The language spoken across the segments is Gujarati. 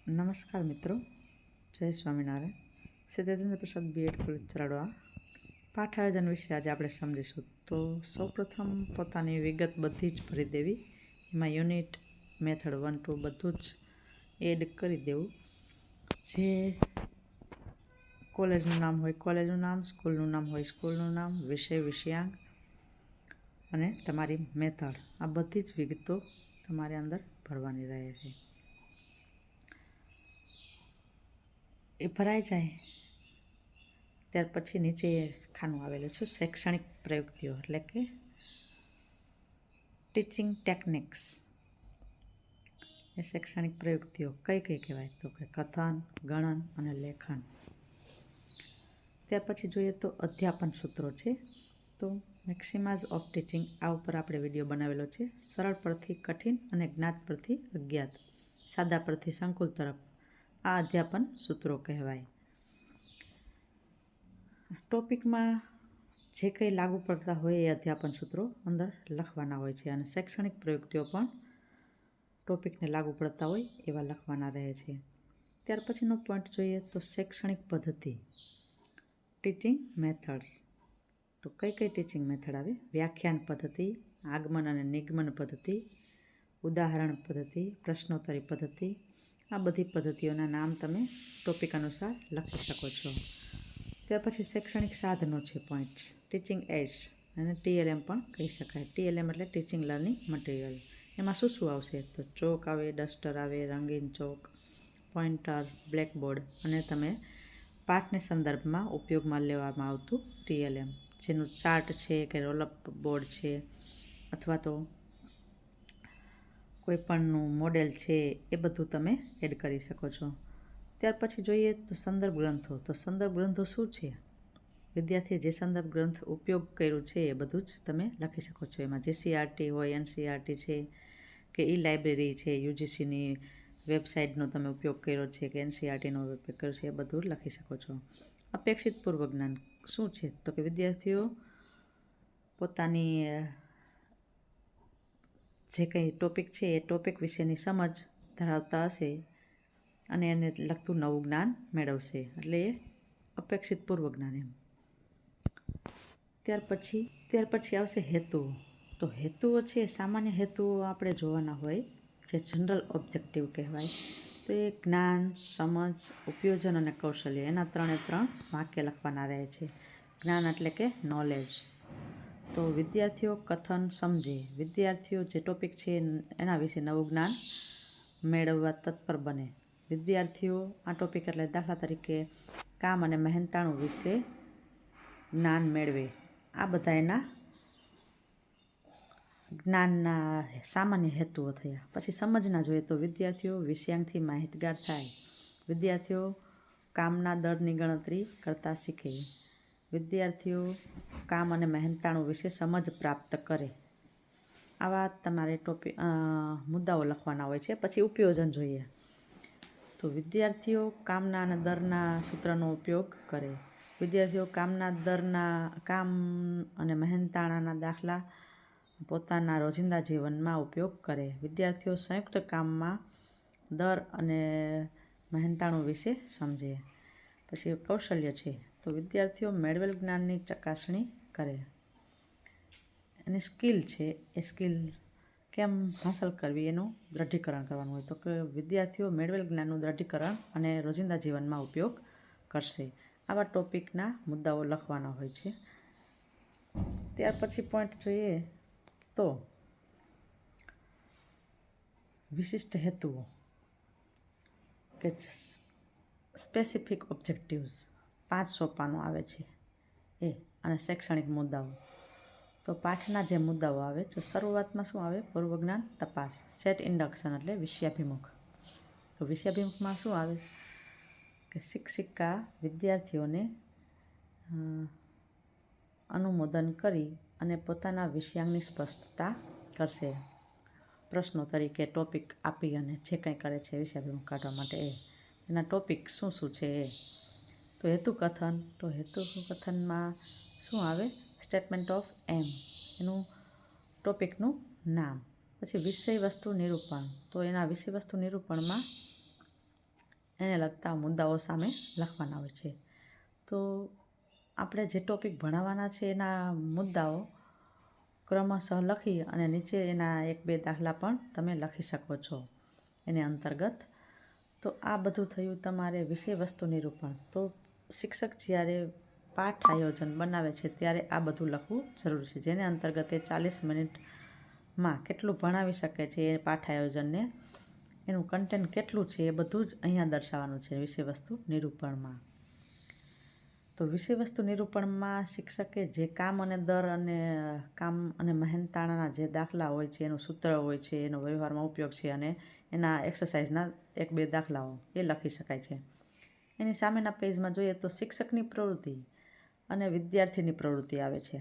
નમસ્કાર મિત્રો, જય સ્વામિનારાયણ. શ્રી તેજેન્દ્ર પ્રસાદ બીએડ કોલેજ ચરાડવા પાઠ આયોજન વિશે આજે આપણે સમજીશું. તો સૌપ્રથમ પોતાની વિગત બધી જ ભરી દેવી, એમાં યુનિટ, મેથડ 1, 2 બધું જ એડ કરી દેવું. જે કોલેજનું નામ હોય કોલેજનું નામ, સ્કૂલનું નામ હોય સ્કૂલનું નામ, વિષય, વિષયાંક અને તમારી મેથડ, આ બધી જ વિગતો તમારે અંદર ભરવાની રહે છે. એ ભરાઈ જાય ત્યાર પછી નીચે ખાનું આવેલું છે શૈક્ષણિક પ્રયુક્તિઓ, એટલે કે ટીચિંગ ટેકનિક્સ. એ શૈક્ષણિક પ્રયુક્તિઓ કઈ કઈ કહેવાય? તો કે કથન, ગણન અને લેખન. ત્યાર પછી જોઈએ તો અધ્યાપન સૂત્રો છે. તો મેક્સિમાઝ ઓફ ટીચિંગ, આ ઉપર આપણે વિડીયો બનાવેલો છે. સરળ પરથી કઠિન અને જ્ઞાત પરથી અજ્ઞાત, સાદા પરથી સંકુલ તરફ, આ અધ્યાપન સૂત્રો કહેવાય. ટોપિકમાં જે કંઈ લાગુ પડતા હોય એ અધ્યાપન સૂત્રો અંદર લખવાના હોય છે, અને શૈક્ષણિક પ્રયુક્તિઓ પણ ટોપિકને લાગુ પડતા હોય એવા લખવાના રહે છે. ત્યાર પછીનો પોઈન્ટ જોઈએ તો શૈક્ષણિક પદ્ધતિ, ટીચિંગ મેથડ્સ. તો કઈ કઈ ટીચિંગ મેથડ આવે? વ્યાખ્યાન પદ્ધતિ, આગમન અને નિગમન પદ્ધતિ, ઉદાહરણ પદ્ધતિ, પ્રશ્નોત્તરી પદ્ધતિ. આ બધી પદ્ધતિઓના નામ તમે ટોપિક અનુસાર લખી શકો છો. ત્યાર પછી શૈક્ષણિક સાધનો છે, પોઈન્ટ્સ, ટીચિંગ એડ્સ, અને TLM પણ કહી શકાય. TLM એટલે ટીચિંગ લર્નિંગ મટીરિયલ. એમાં શું શું આવશે? તો ચોક આવે, ડસ્ટર આવે, રંગીન ચોક, પોઇન્ટર, બ્લેકબોર્ડ, અને તમે પાઠને સંદર્ભમાં ઉપયોગમાં લેવામાં આવતું TLM, જેનું ચાર્ટ છે કે રોલઅપ બોર્ડ છે, અથવા તો કોઈ પણનું મોડેલ છે, એ બધું તમે એડ કરી શકો છો. ત્યાર પછી જોઈએ તો સંદર્ભ ગ્રંથો. તો સંદર્ભ ગ્રંથો શું છે? વિદ્યાર્થીએ જે સંદર્ભ ગ્રંથ ઉપયોગ કર્યું છે એ બધું જ તમે લખી શકો છો. એમાં GCRT હોય, NCERT છે કે લાઇબ્રેરી છે, UGCની વેબસાઇટનો તમે ઉપયોગ કર્યો છે કે NCERTનો ઉપયોગ કર્યો છે, એ બધું લખી શકો છો. અપેક્ષિત પૂર્વ જ્ઞાન શું છે? તો કે વિદ્યાર્થીઓ પોતાની જે કંઈ ટોપિક છે એ ટોપિક વિશેની સમજ ધરાવતા હશે અને એને લગતું નવું જ્ઞાન મેળવશે, એટલે એ અપેક્ષિત પૂર્વ જ્ઞાન એમ. ત્યાર પછી આવશે હેતુઓ. તો હેતુઓ છે, સામાન્ય હેતુઓ આપણે જોવાના હોય, જે જનરલ ઓબ્જેક્ટિવ કહેવાય. તો એ જ્ઞાન, સમજ, ઉપયોજન અને કૌશલ્ય, એના 3 વાક્ય લખવાના રહે છે. જ્ઞાન એટલે કે નોલેજ. તો વિદ્યાર્થીઓ કથન સમજે, વિદ્યાર્થીઓ જે ટોપિક છે એના વિશે નવું જ્ઞાન મેળવવા તત્પર બને. વિદ્યાર્થીઓ આ ટોપિક એટલે દાખલા તરીકે કામ અને મહેનતાણું વિશે જ્ઞાન મેળવે. આ બધા એના જ્ઞાનના સામાન્ય હેતુઓ થયા. પછી સમજના જોઈએ તો વિદ્યાર્થીઓ વિષયાંકથી માહિતગાર થાય, વિદ્યાર્થીઓ કામના દરની ગણતરી કરતા શીખે, વિદ્યાર્થીઓ કામ અને મહેનતાણું વિશે સમજ પ્રાપ્ત કરે. આવા તમારે મુદ્દાઓ લખવાના હોય છે. પછી ઉપયોજન જોઈએ તો વિદ્યાર્થીઓ કામના અને દરના સૂત્રનો ઉપયોગ કરે, વિદ્યાર્થીઓ કામ અને મહેનતાણાના દાખલા પોતાના રોજિંદા જીવનમાં ઉપયોગ કરે, વિદ્યાર્થીઓ સંયુક્ત કામમાં દર અને મહેનતાણું વિશે સમજે. પછી કૌશલ્ય છે, તો વિદ્યાર્થીઓ મેળવેલ જ્ઞાનની ચકાસણી કરે. અને સ્કિલ છે, એ સ્કિલ કેમ હાંસલ કરવી એનું દ્રઢીકરણ કરવાનું હોય. તો કે વિદ્યાર્થીઓ મેળવેલ જ્ઞાનનું દ્રઢીકરણ અને રોજિંદા જીવનમાં ઉપયોગ કરશે. આવા ટોપિકના મુદ્દાઓ લખવાના હોય છે. ત્યાર પછી પોઈન્ટ જોઈએ તો વિશિષ્ટ હેતુઓ કે સ્પેસિફિક ઓબ્જેક્ટિવ્સ, 5 સોપાનો આવે છે એ, અને શૈક્ષણિક મુદ્દાઓ. તો પાઠના જે મુદ્દાઓ આવે, તો શરૂઆતમાં શું આવે? પૂર્વ જ્ઞાન તપાસ, સેટ ઇન્ડક્શન એટલે વિષયાભિમુખ. તો વિષયાભિમુખમાં શું આવે કે શિક્ષિકા વિદ્યાર્થીઓને અનુમોદન કરી અને પોતાના વિષયાંગની સ્પષ્ટતા કરશે. પ્રશ્નો તરીકે ટોપિક આપી અને જે કંઈ કરે છે વિષયાભિમુખ કાઢવા માટે, એના ટોપિક શું શું છે એ. તો હેતુકથન, તો હેતુકથનમાં શું આવે? સ્ટેટમેન્ટ ઓફ એમ, એનું ટોપિકનું નામ. પછી વિષય વસ્તુ નિરૂપણ, તો એના વિષય વસ્તુ નિરૂપણમાં એને લગતા મુદ્દાઓ સામે લખવાના હોય છે. તો આપણે જે ટૉપિક ભણાવવાના છે એના મુદ્દાઓ ક્રમશઃ લખી અને નીચે એના 1-2 દાખલા પણ તમે લખી શકો છો એને અંતર્ગત. તો આ બધું થયું તમારે વિષય વસ્તુ નિરૂપણ. તો શિક્ષક જ્યારે પાઠ આયોજન બનાવે છે ત્યારે આ બધું લખવું જરૂરી છે, જેને અંતર્ગત એ 40 મિનિટમાં કેટલું ભણાવી શકે છે એ પાઠ આયોજનને, એનું કન્ટેન્ટ કેટલું છે એ બધું જ અહીંયા દર્શાવવાનું છે વિષય વસ્તુ નિરૂપણમાં. તો વિષય વસ્તુ નિરૂપણમાં શિક્ષકે જે કામ અને મહેનતાણાના જે દાખલા હોય છે, એનું સૂત્ર હોય છે, એનો વ્યવહારમાં ઉપયોગ છે અને એના એક્સરસાઇઝના 1-2 દાખલાઓ એ લખી શકાય છે. એની સામેના પેજમાં જોઈએ તો શિક્ષકની પ્રવૃત્તિ અને વિદ્યાર્થીની પ્રવૃત્તિ આવે છે.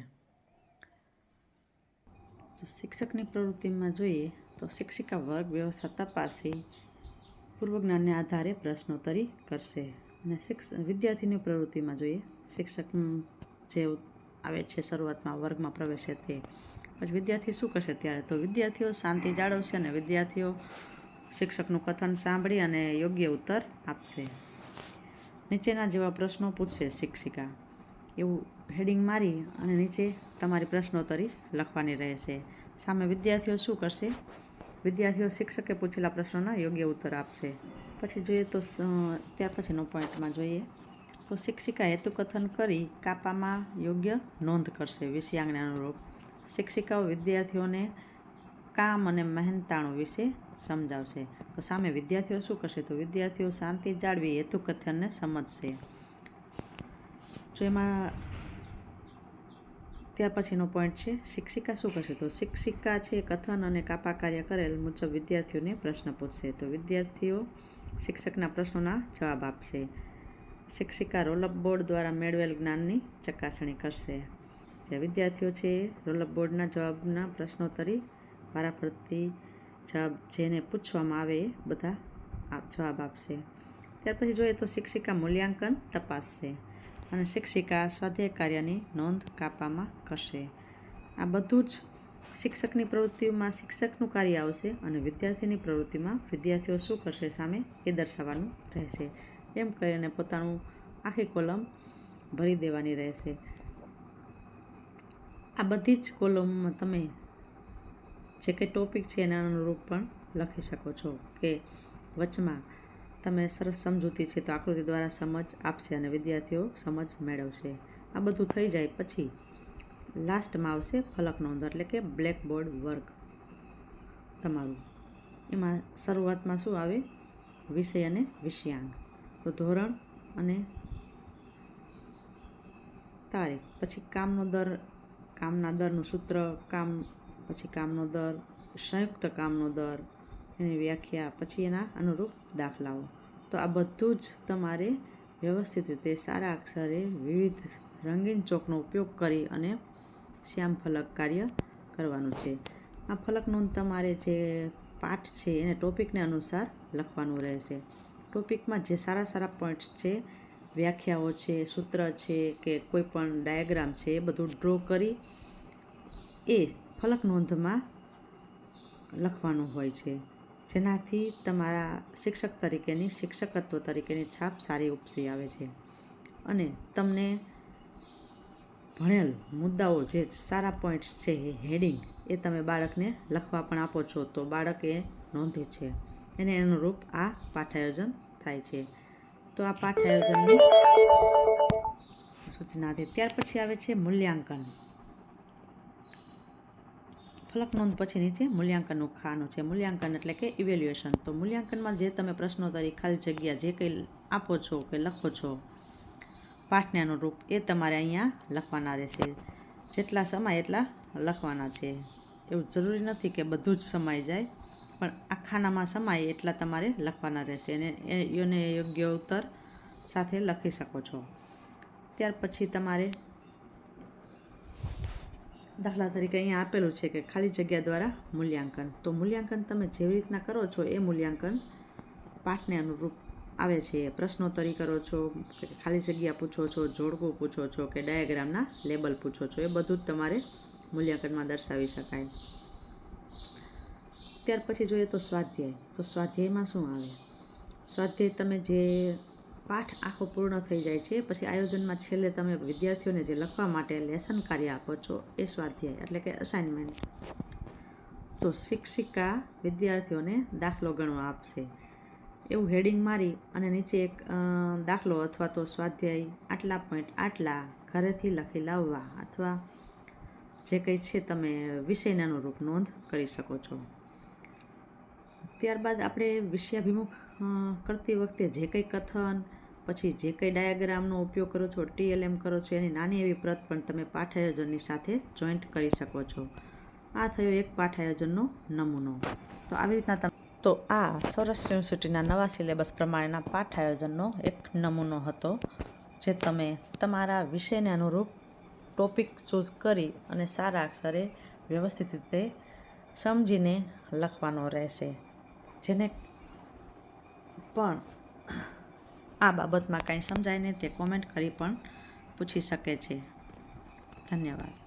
તો શિક્ષકની પ્રવૃત્તિમાં જોઈએ તો શિક્ષિકા વર્ગ વ્યવસ્થા તપાસી પૂર્વજ્ઞાનને આધારે પ્રશ્નોત્તરી કરશે. અને વિદ્યાર્થીની પ્રવૃત્તિમાં જોઈએ શિક્ષક જે આવે છે શરૂઆતમાં વર્ગમાં પ્રવેશે તે પછી વિદ્યાર્થી શું કરશે ત્યારે, તો વિદ્યાર્થીઓ શાંતિ જાળવશે અને વિદ્યાર્થીઓ શિક્ષકનું કથન સાંભળી અને યોગ્ય ઉત્તર આપશે. નીચેના જેવા પ્રશ્નો પૂછશે શિક્ષિકા, એવું હેડિંગ મારી અને નીચે તમારી પ્રશ્નોત્તરી લખવાની રહેશે. સામે વિદ્યાર્થીઓ શું કરશે, વિદ્યાર્થીઓ શિક્ષકે પૂછેલા પ્રશ્નોના યોગ્ય ઉત્તર આપશે. પછી જોઈએ તો ત્યાર પછીનો પોઈન્ટમાં જોઈએ તો શિક્ષિકા હેતુકથન કરી કાપામાં યોગ્ય નોંધ કરશે. વિષયાંગને અનુરૂપ શિક્ષિકાઓ વિદ્યાર્થીઓને કામ અને મહેનતાણું વિશે સમજાવશે. તો સામે વિદ્યાર્થીઓ શું કરશે, તો વિદ્યાર્થીઓ શાંતિ જાળવી હેતુકથનને સમજશે. જો એમાં ત્યાર પછીનો પોઈન્ટ છે શિક્ષિકા શું કરશે, તો શિક્ષિકા છે કથન અને કાપા કાર્ય કરેલ મુજબ વિદ્યાર્થીઓને પ્રશ્ન પૂછશે. તો વિદ્યાર્થીઓ શિક્ષકના પ્રશ્નોના જવાબ આપશે. શિક્ષિકા રોલઅપ બોર્ડ દ્વારા મેળવેલ જ્ઞાનની ચકાસણી કરશે. વિદ્યાર્થીઓ છે રોલઅપ બોર્ડના જવાબના પ્રશ્નોત્તરી વારાફરતી જવાબ જેને પૂછવામાં આવે એ બધા જવાબ આપશે. ત્યાર પછી જોઈએ તો શિક્ષિકા મૂલ્યાંકન તપાસશે અને શિક્ષિકા સ્વાધ્યાય કાર્યની નોંધ કાપામાં કરશે. આ બધું જ શિક્ષકની પ્રવૃત્તિઓમાં શિક્ષકનું કાર્ય આવશે અને વિદ્યાર્થીની પ્રવૃત્તિમાં વિદ્યાર્થીઓ શું કરશે સામે એ દર્શાવવાનું રહેશે. એમ કરીને પોતાનું આખી કોલમ ભરી દેવાની રહેશે. આ બધી જ કોલમમાં તમે જે કંઈ ટોપિક છે એના અનુરૂપ પણ લખી શકો છો કે વચમાં તમે સરસ સમજૂતી છે તો આકૃતિ દ્વારા સમજ આપશે અને વિદ્યાર્થીઓ સમજ મેળવશે. આ બધું થઈ જાય પછી લાસ્ટમાં આવશે ફલક નોંધ, એટલે કે બ્લેકબોર્ડ વર્ક તમારું. એમાં શરૂઆતમાં શું આવે, વિષય અને વિષયાંગ, તો ધોરણ અને તારીખ, પછી કામનો દર, કામના દરનું સૂત્ર, પછી કામનો દર, સંયુક્ત કામનો દર, એની વ્યાખ્યા, પછી એના અનુરૂપ દાખલાઓ. તો આ બધું જ તમારે વ્યવસ્થિત રીતે સારા અક્ષરે વિવિધ રંગીન ચોકનો ઉપયોગ કરી અને શ્યામ ફલક કાર્ય કરવાનું છે. આ ફલક નોંધ તમારે જે પાઠ છે એને ટોપિકને અનુસાર લખવાનું રહેશે. ટોપિકમાં જે સારા પોઈન્ટ્સ છે, વ્યાખ્યાઓ છે, સૂત્ર છે કે કોઈ પણ ડાયાગ્રામ છે એ બધું ડ્રો કરી એ ફલક નોંધમાં લખવાનું હોય છે, જેનાથી તમારા શિક્ષક તરીકેની શિક્ષકત્વ તરીકેની છાપ સારી ઉપસી આવે છે. અને તમને ભણેલ મુદ્દાઓ જે સારા પોઈન્ટ્સ છે એ હેડિંગ એ તમે બાળકને લખવા પણ આપો છો તો બાળક એ નોંધે છે, એને અનુરૂપ આ પાઠ આયોજન થાય છે. તો આ પાઠ આયોજનની સૂચના હતી. ત્યાર પછી આવે છે મૂલ્યાંકન. ફલક નોંધ પછી નીચે મૂલ્યાંકનનું ખાનું છે. મૂલ્યાંકન એટલે કે ઇવેલ્યુએશન. તો મૂલ્યાંકનમાં જે તમે પ્રશ્નોત્તરી ખાલી જગ્યા જે કંઈ આપો છો કે લખો છો પાઠને અનુરૂપ એ તમારે અહીંયા લખવાના રહેશે. જેટલા સમાય એટલા લખવાના છે. એવું જરૂરી નથી કે બધું જ સમાઈ જાય, પણ આ ખાનામાં સમાય એટલા તમારે લખવાના રહેશે અને એને યોગ્ય ઉત્તર સાથે લખી શકો છો. ત્યાર પછી તમારે દાખલા તરીકે અહીંયા આપેલું છે કે ખાલી જગ્યા દ્વારા મૂલ્યાંકન. તો મૂલ્યાંકન તમે જેવી રીતના કરો છો એ મૂલ્યાંકન પાઠને અનુરૂપ આવે છે. પ્રશ્નોત્તરી કરો છો કે ખાલી જગ્યા પૂછો છો, જોડકું પૂછો છો કે ડાયાગ્રામના લેબલ પૂછો છો, એ બધું જ તમારે મૂલ્યાંકનમાં દર્શાવી શકાય. ત્યાર પછી જોઈએ તો સ્વાધ્યાય. તો સ્વાધ્યાયમાં શું આવે, સ્વાધ્યાય તમે જે પાઠ આખો પૂર્ણ થઈ જાય છે પછી આયોજનમાં છેલ્લે તમે વિદ્યાર્થીઓને જે લખવા માટે લેસન કાર્ય આપો છો એ સ્વાધ્યાય એટલે કે અસાઇનમેન્ટ. તો શિક્ષિકા વિદ્યાર્થીઓને દાખલો ગણવા આપશે એવું હેડિંગ મારી અને નીચે એક દાખલો અથવા તો સ્વાધ્યાય આટલા પોઈન્ટ આટલા ઘરેથી લખી લાવવા અથવા જે કંઈ છે તમે વિષયને અનુરૂપ નોંધ કરી શકો છો. ત્યારબાદ આપણે વિષયાભિમુખ કરતી વખતે જે કંઈ કથન પછી જે કંઈ ડાયાગ્રામનો ઉપયોગ કરો છો, TLM કરો છો, એની નાની એવી પ્રત પણ તમે પાઠ આયોજનની સાથે જોઈન્ટ કરી શકો છો. આ થયો એક પાઠ આયોજનનો નમૂનો. તો આવી રીતના તમે આ સૌરાષ્ટ્ર યુનિવર્સિટીના નવા સિલેબસ પ્રમાણેના પાઠ આયોજનનો એક નમૂનો હતો જે તમે તમારા વિષયને અનુરૂપ ટોપિક ચૂઝ કરી અને સારા અક્ષરે વ્યવસ્થિત રીતે સમજીને લખવાનો રહેશે. જેને પણ આ બાબતમાં કાંઈ સમજાય ને તે કોમેન્ટ કરી પણ પૂછી શકે છે. ધન્યવાદ.